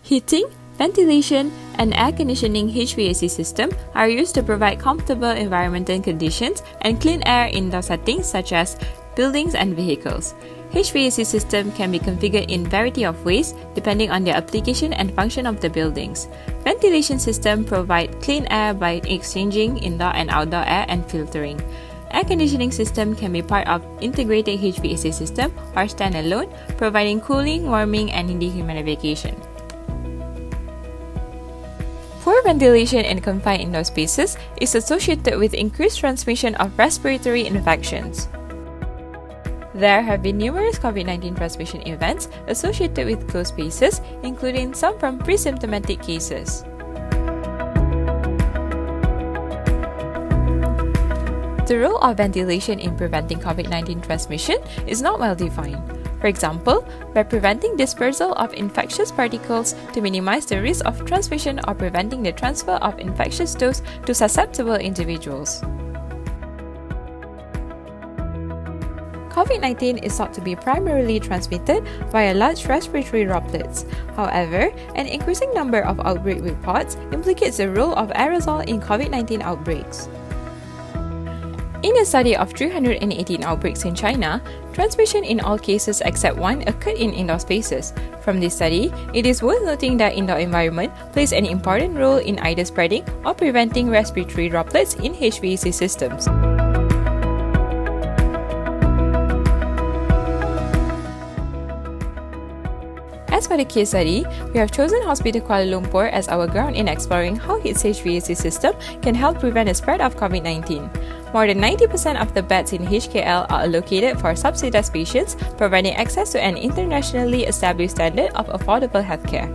Heating, ventilation, and air conditioning HVAC system are used to provide comfortable environmental conditions and clean air in indoor settings such as buildings and vehicles. HVAC system can be configured in variety of ways depending on the application and function of the buildings. Ventilation system provide clean air by exchanging indoor and outdoor air and filtering. Air conditioning system can be part of integrated HVAC system or standalone, providing cooling, warming, and dehumidification. Poor ventilation in confined indoor spaces is associated with increased transmission of respiratory infections. There have been numerous COVID-19 transmission events associated with closed spaces, including some from pre-symptomatic cases. The role of ventilation in preventing COVID-19 transmission is not well defined. For example, by preventing dispersal of infectious particles to minimize the risk of transmission or preventing the transfer of infectious dose to susceptible individuals. COVID-19 is thought to be primarily transmitted via large respiratory droplets. However, an increasing number of outbreak reports implicates the role of aerosol in COVID-19 outbreaks. In a study of 318 outbreaks in China, transmission in all cases except one occurred in indoor spaces. From this study, it is worth noting that indoor environment plays an important role in either spreading or preventing respiratory droplets in HVAC systems. As for the case study, we have chosen Hospital Kuala Lumpur as our ground in exploring how its HVAC system can help prevent the spread of COVID-19. More than 90% of the beds in HKL are allocated for subsidized patients, providing access to an internationally established standard of affordable healthcare.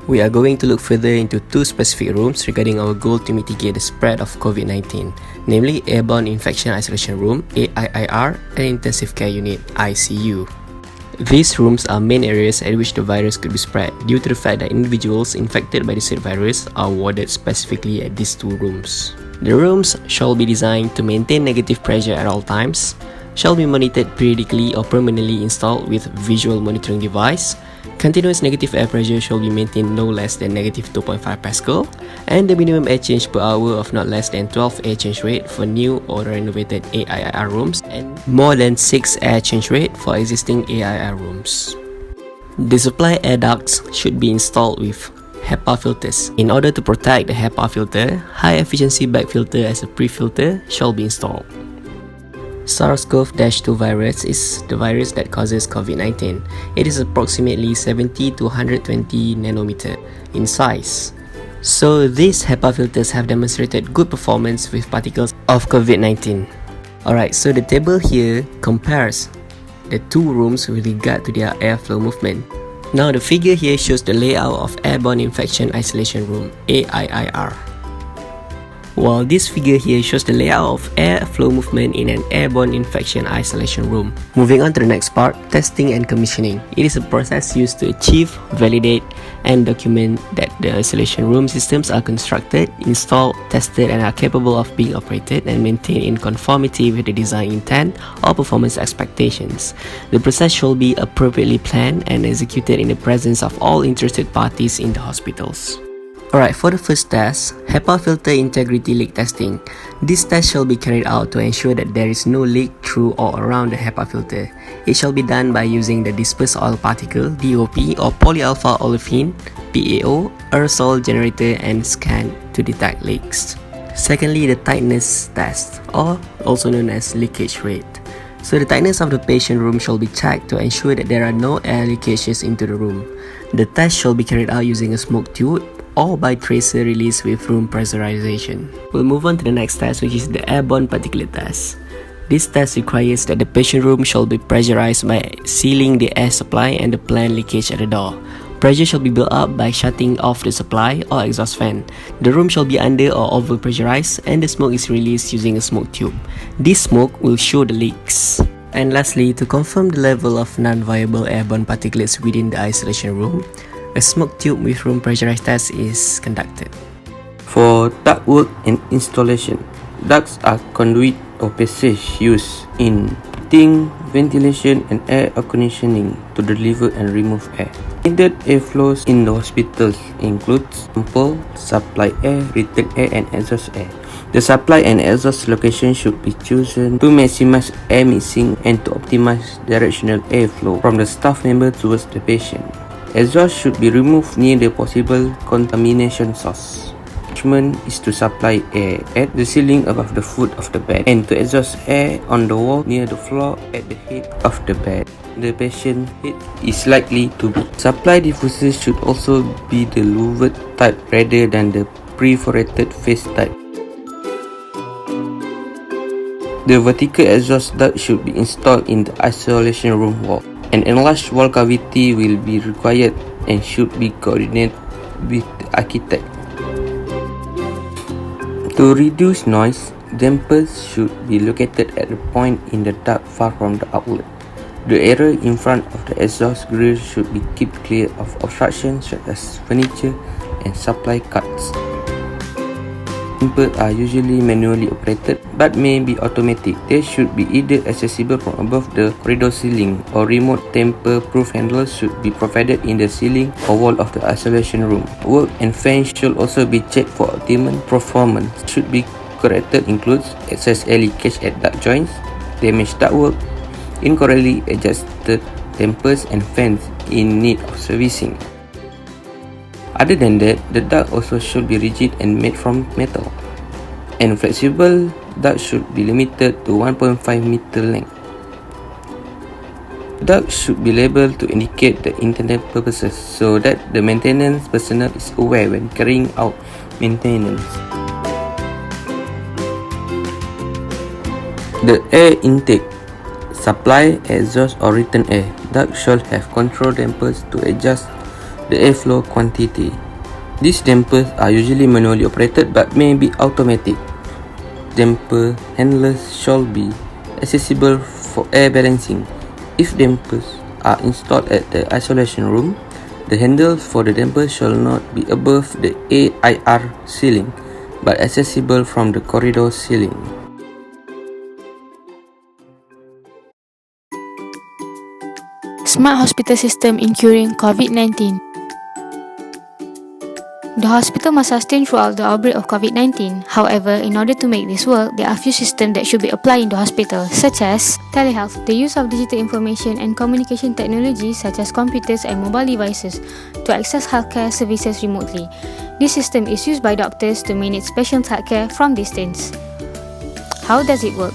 We are going to look further into two specific rooms regarding our goal to mitigate the spread of COVID-19, namely Airborne Infection Isolation Room (AIIR) and Intensive Care Unit (ICU). These rooms are main areas at which the virus could be spread due to the fact that individuals infected by the said virus are warded specifically at these two rooms. The rooms shall be designed to maintain negative pressure at all times, shall be monitored periodically or permanently installed with visual monitoring device. Continuous negative air pressure shall be maintained no less than negative 2.5 Pascal, and the minimum air change per hour of not less than 12 air change rate for new or renovated AIIR rooms, and more than 6 air change rate for existing AIIR rooms. The supply air ducts should be installed with HEPA filters. In order to protect the HEPA filter, high efficiency bag filter as a pre-filter shall be installed. SARS-CoV-2 virus is the virus that causes COVID-19. It is approximately 70 to 120 nanometer in size. So these HEPA filters have demonstrated good performance with particles of COVID-19. Alright, so the table here compares the two rooms with regard to their airflow movement. Now the figure here shows the layout of Airborne Infection Isolation Room (AIIR), while this figure here shows the layout of airflow movement in an airborne infection isolation room. Moving on to the next part, testing and commissioning. It is a process used to achieve, validate, and document that the isolation room systems are constructed, installed, tested, and are capable of being operated and maintained in conformity with the design intent or performance expectations. The process should be appropriately planned and executed in the presence of all interested parties in the hospitals. Alright, for the first test, HEPA filter integrity leak testing. This test shall be carried out to ensure that there is no leak through or around the HEPA filter. It shall be done by using the dispersed oil particle (DOP) or polyalpha olefin (PAO) aerosol generator and scan to detect leaks. Secondly, the tightness test, or also known as leakage rate. So the tightness of the patient room shall be checked to ensure that there are no air leakages into the room. The test shall be carried out using a smoke tube or by tracer release with room pressurization. We'll move on to the next test, which is the airborne particulate test. This test requires that the patient room shall be pressurized by sealing the air supply and the planned leakage at the door. Pressure shall be built up by shutting off the supply or exhaust fan. The room shall be under or over pressurized and the smoke is released using a smoke tube. This smoke will show the leaks. And lastly, to confirm the level of non-viable airborne particulates within the isolation room, a smoke tube with room pressurized test is conducted. For ductwork and installation, ducts are conduit or passage used in heating, ventilation and air conditioning to deliver and remove air. Needed airflows in the hospitals includes sample, supply air, return air and exhaust air. The supply and exhaust location should be chosen to maximize air mixing and to optimize directional airflow from the staff member towards the patient. Exhaust should be removed near the possible contamination source. Arrangement is to supply air at the ceiling above the foot of the bed and to exhaust air on the wall near the floor at the head of the bed. The patient head is likely to be. Supply diffusers should also be the louvered type rather than the perforated face type. The vertical exhaust duct should be installed in the isolation room wall. An enlarged wall cavity will be required and should be coordinated with the architect. To reduce noise, dampers should be located at a point in the duct far from the outlet. The area in front of the exhaust grill should be kept clear of obstructions such as furniture and supply cuts. Dampers are usually manually operated but may be automatic. They should be either accessible from above the corridor ceiling or remote tamper-proof handles should be provided in the ceiling or wall of the isolation room. Work and fans should also be checked for optimum performance. Should be corrected includes excess air leakage at duct joints, damaged ductwork, incorrectly adjusted dampers and fans in need of servicing. Other than that, the duct also should be rigid and made from metal, and flexible duct should be limited to 1.5 meter length. Duct should be labeled to indicate the intended purposes so that the maintenance personnel is aware when carrying out maintenance. The air intake, supply, exhaust or return air. Duct should have control dampers to adjust the airflow quantity. These dampers are usually manually operated but may be automatic. Damper handlers shall be accessible for air balancing. If dampers are installed at the isolation room, the handles for the dampers shall not be above the AIR ceiling but accessible from the corridor ceiling. Smart hospital system in curing COVID-19. The hospital must sustain throughout the outbreak of COVID-19. However, in order to make this work, there are few systems that should be applied in the hospital, such as telehealth, the use of digital information and communication technology such as computers and mobile devices to access healthcare services remotely. This system is used by doctors to manage patients' healthcare from distance. How does it work?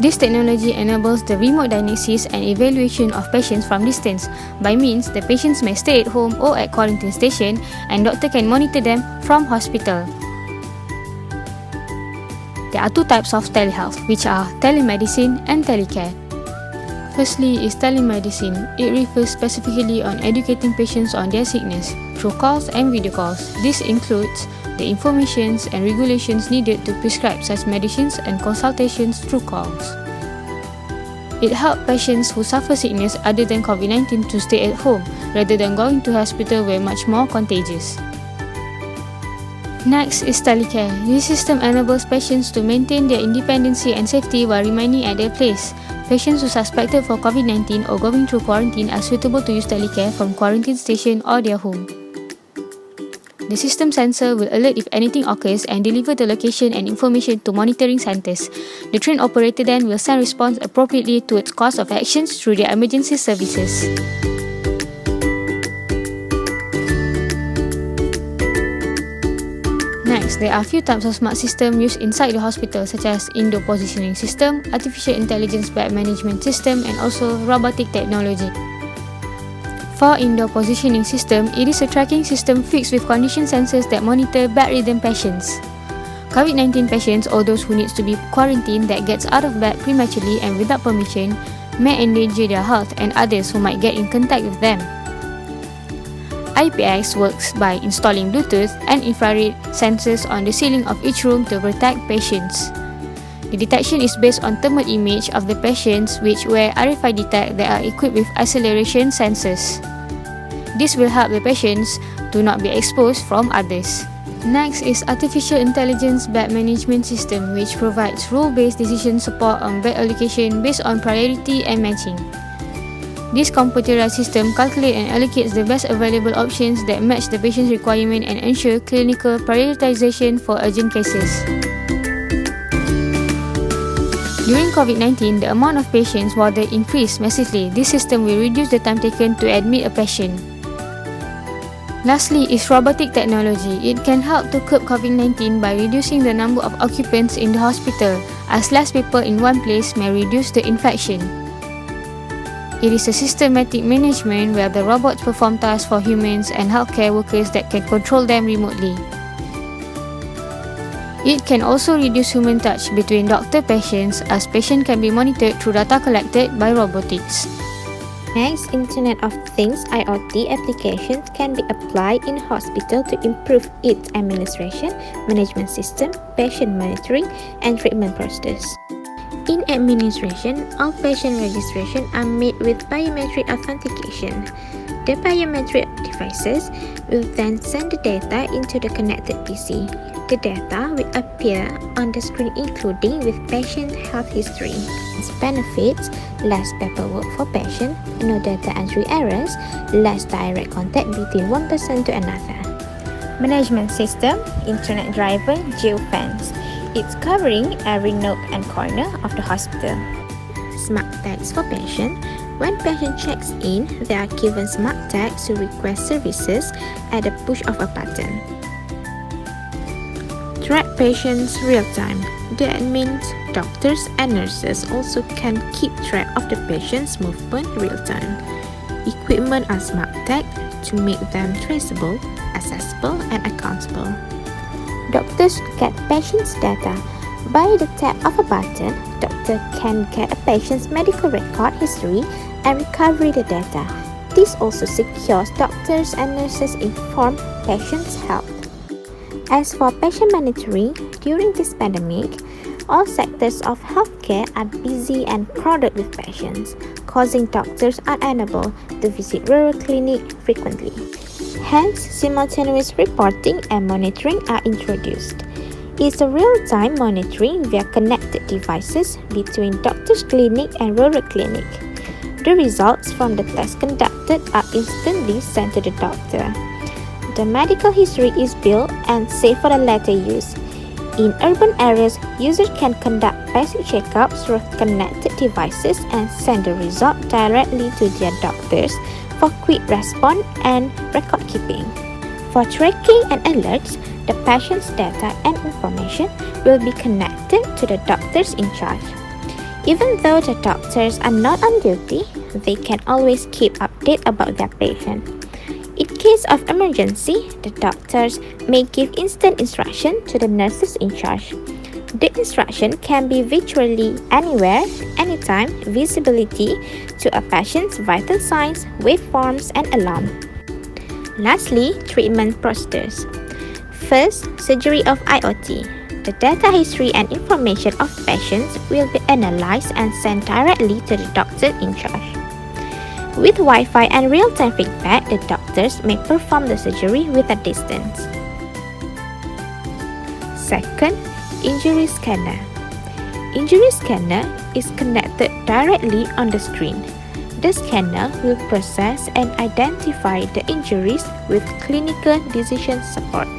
This technology enables the remote diagnosis and evaluation of patients from distance. By means, the patients may stay at home or at quarantine station and doctor can monitor them from hospital. There are two types of telehealth, which are telemedicine and telecare. Firstly is telemedicine. It refers specifically on educating patients on their sickness through calls and video calls. This includes the informations and regulations needed to prescribe such medicines and consultations through calls. It helps patients who suffer sickness other than COVID-19 to stay at home rather than going to hospital where much more contagious. Next is telecare. This system enables patients to maintain their independency and safety while remaining at their place. Patients who suspected for COVID-19 or going through quarantine are suitable to use telecare from quarantine station or their home. The system sensor will alert if anything occurs and deliver the location and information to monitoring centers. The trained operator then will send response appropriately to its course of actions through their emergency services. Next, there are a few types of smart systems used inside the hospital such as indoor positioning system, artificial intelligence bed management system and also robotic technology. For indoor positioning system, it is a tracking system fixed with condition sensors that monitor bed ridden patients. COVID-19 patients or those who needs to be quarantined that gets out of bed prematurely and without permission may endanger their health and others who might get in contact with them. IPX works by installing Bluetooth and infrared sensors on the ceiling of each room to protect patients. The detection is based on thermal image of the patients which wear RFID tag that are equipped with acceleration sensors. This will help the patients to not be exposed from others. Next is Artificial Intelligence Bed Management System, which provides rule-based decision support on bed allocation based on priority and matching. This computerized system calculates and allocates the best available options that match the patient's requirement and ensure clinical prioritization for urgent cases. During COVID-19, the amount of patients warded increased massively. This system will reduce the time taken to admit a patient. Lastly is robotic technology. It can help to curb COVID-19 by reducing the number of occupants in the hospital, as less people in one place may reduce the infection. It is a systematic management where the robots perform tasks for humans and healthcare workers that can control them remotely. It can also reduce human touch between doctor-patients, as patients can be monitored through data collected by robotics. Next, Internet of Things IoT applications can be applied in hospital to improve its administration, management system, patient monitoring, and treatment process. In administration, all patient registration are made with biometric authentication. The biometric devices will then send the data into the connected PC. The data will appear on the screen including with patient health history. Its benefits: less paperwork for patient, no data entry errors, less direct contact between one person to another. Management system, internet driven, geofence. It's covering every nook and corner of the hospital. Smart tags for patient. When patient checks in, they are given smart tags to request services at the push of a button. Track patients real time. The admins, doctors, and nurses also can keep track of the patient's movement real time. Equipment are smart tagged to make them traceable, accessible, and accountable. Doctors get patients' data. By the tap of a button, doctor can get a patient's medical record history and recover the data. This also secures doctors and nurses informed patients' health. As for patient monitoring, during this pandemic, all sectors of healthcare are busy and crowded with patients, causing doctors unable to visit rural clinics frequently. Hence, simultaneous reporting and monitoring are introduced. It's a real-time monitoring via connected devices between doctor's clinic and rural clinic. The results from the test conducted are instantly sent to the doctor. The medical history is built and saved for the later use. In urban areas, users can conduct basic checkups through connected devices and send the result directly to their doctors for quick response and record keeping. For tracking and alerts, the patient's data and information will be connected to the doctors in charge. Even though the doctors are not on duty, they can always keep update about their patient. In case of emergency, the doctors may give instant instruction to the nurses in charge. The instruction can be virtually anywhere, anytime, visibility to a patient's vital signs, waveforms, and alarm. Lastly, treatment procedures. First, surgery of IoT. The data history and information of patients will be analyzed and sent directly to the doctor in charge. With Wi-Fi and real-time feedback, the doctors may perform the surgery with a distance. Second, injury scanner. Injury scanner is connected directly on the screen. The scanner will process and identify the injuries with clinical decision support.